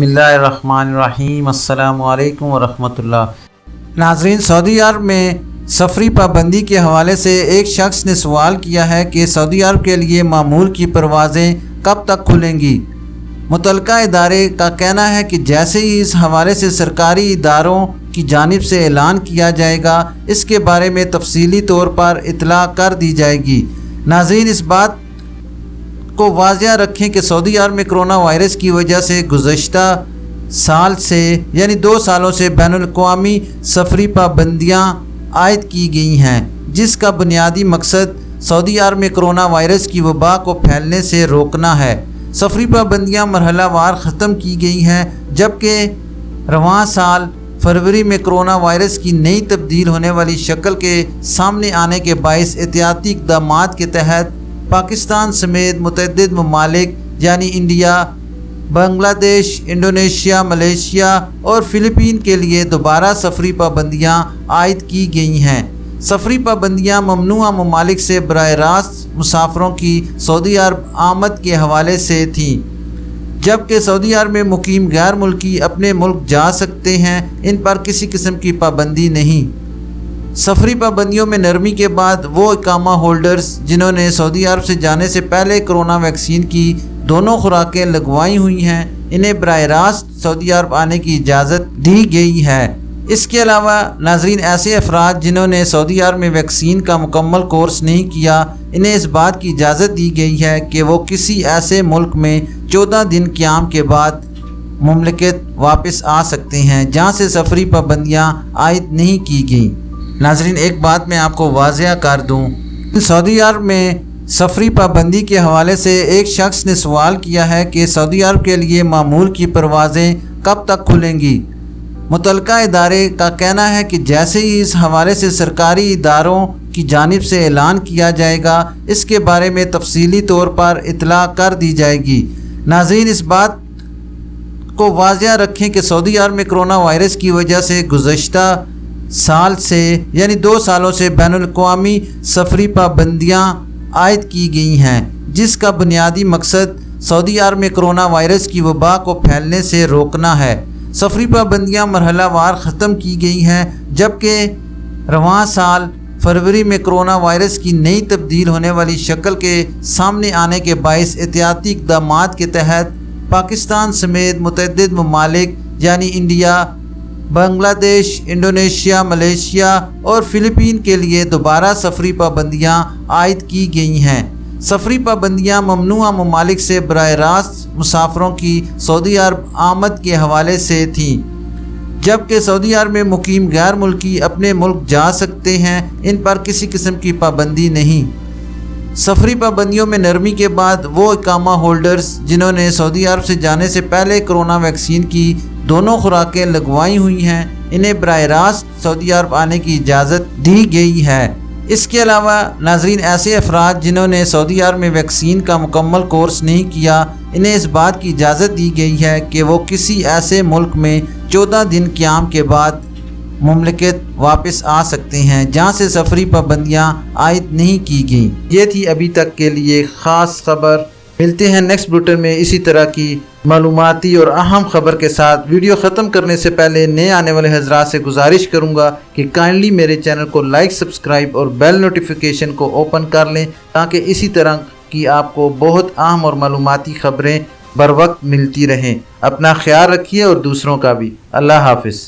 बिस्मिल्लाहिर्रहमानिर्रहीम। अस्सलामु अलैकुम वरहमतुल्लाह। नाज़रीन, सऊदी अरब में सफ़री पाबंदी के हवाले से एक शख्स ने सवाल किया है कि सऊदी अरब के लिए मामूल की परवाज़ें कब तक खुलेंगी। मुतल्लिका इदारे का कहना है कि जैसे ही इस हवाले से सरकारी इदारों की जानिब से ऐलान किया जाएगा, इसके बारे में तफसीली तौर पर इत्तला कर दी जाएगी। नाज़रीन, इस बात को वाज़िया रखें कि सऊदी अरब में कोरोना वायरस की वजह से गुज़श्ता साल से यानी 2 सालों से बैनुल-अक़वामी सफ़री पाबंदियाँ आयद की गई हैं, जिसका बुनियादी मकसद सऊदी अरब में कोरोना वायरस की वबा को फैलने से रोकना है। सफ़री पाबंदियाँ मरहलावार ख़त्म की गई हैं, जबकि रवां साल फरवरी में कोरोना वायरस की नई तब्दील होने वाली शक्ल के सामने आने के बाइस एहतियाती इक़दामात के तहत पाकिस्तान समेत मुतअद्दिद ममालिक यानी इंडिया, बांग्लादेश, इंडोनेशिया, मलेशिया और फ़िलिपीन के लिए दोबारा सफ़री पाबंदियाँ आयद की गई हैं। सफ़री पाबंदियाँ ममनुआ ममालिक से बराह रास्त मुसाफिरों की सऊदी अरब आमद के हवाले से थीं, जबकि सऊदी अरब में मुकीम गैर मुल्की अपने मुल्क जा सकते हैं, इन पर किसी किस्म की पाबंदी नहीं। सफ़री पाबंदियों में नरमी के बाद वो इकामा होल्डर्स जिन्होंने सऊदी अरब से जाने से पहले कोरोना वैक्सीन की दोनों खुराकें लगवाई हुई हैं, इन्हें बराह रास्त सऊदी अरब आने की इजाज़त दी गई है। इसके अलावा नाज़रीन, ऐसे अफराद जिन्होंने सऊदी अरब में वैक्सीन का मुकम्मल कोर्स नहीं किया, इन्हें इस बात की इजाज़त दी गई है कि वो किसी ऐसे मुल्क में 14 दिन क़याम के बाद मुमलिकत वापस आ सकते हैं जहाँ से सफ़री पाबंदियाँ आयद नहीं की गई। नाज़रीन, एक बात मैं आपको वाज़िया कर दूँ, सऊदी अरब में सफ़री पाबंदी के हवाले से एक शख्स ने सवाल किया है कि सऊदी अरब के लिए मामूल की परवाज़ें कब तक खुलेंगी। मुतल्लिका इदारे का कहना है कि जैसे ही इस हवाले से सरकारी इदारों की जानिब से ऐलान किया जाएगा, इसके बारे में तफसीली तौर पर इत्तला कर दी जाएगी। नाज़रीन, इस बात को वाज़िया रखें कि सऊदी अरब में कोरोना वायरस की वजह से गुज़श्ता साल से यानी 2 सालों से बैनुल-अक़वामी सफ़री पाबंदियाँ आयद की गई हैं, जिसका बुनियादी मकसद सऊदी अरब में कोरोना वायरस की वबा को फैलने से रोकना है। सफ़री पाबंदियाँ मरहलावार ख़त्म की गई हैं, जबकि रवां साल फरवरी में कोरोना वायरस की नई तब्दील होने वाली शक्ल के सामने आने के बाइस एहतियाती इक़दामात के तहत पाकिस्तान समेत मुतअद्दिद ममालिक यानी इंडिया, बांग्लादेश, इंडोनेशिया, मलेशिया और फ़िलिपीन के लिए दोबारा सफ़री पाबंदियाँ आयद की गई हैं। सफ़री पाबंदियाँ ममनुआ ममालिक से बराह रास्त मुसाफिरों की सऊदी अरब आमद के हवाले से थीं, जबकि सऊदी अरब में मुकीम गैर मुल्की अपने मुल्क जा सकते हैं, इन पर किसी किस्म की पाबंदी नहीं। सफ़री पाबंदियों में नरमी के बाद वो इकामा होल्डर्स जिन्होंने सऊदी अरब से जाने से पहले कोरोना वैक्सीन की दोनों खुराकें लगवाई हुई हैं, इन्हें बराह रास्त सऊदी अरब आने की इजाज़त दी गई है। इसके अलावा नाज़रीन, ऐसे अफराद जिन्होंने सऊदी अरब में वैक्सीन का मुकम्मल कोर्स नहीं किया, इन्हें इस बात की इजाज़त दी गई है कि वो किसी ऐसे मुल्क में 14 दिन क़याम के बाद मुमलिकत वापस आ सकते हैं जहाँ से सफ़री पाबंदियाँ आयद नहीं की गई। ये थी अभी तक के लिए ख़ास खबर। मिलते हैं नेक्स्ट बुलेटिन में इसी तरह की मालूमाती और अहम खबर के साथ। वीडियो ख़त्म करने से पहले नए आने वाले हज़रात से गुजारिश करूँगा कि काइंडली मेरे चैनल को लाइक, सब्सक्राइब और बेल नोटिफिकेशन को ओपन कर लें, ताकि इसी तरह की आपको बहुत अहम और मालूमाती खबरें बर वक्त मिलती रहें। अपना ख्याल रखिए और दूसरों का भी। अल्लाह हाफ़िज़।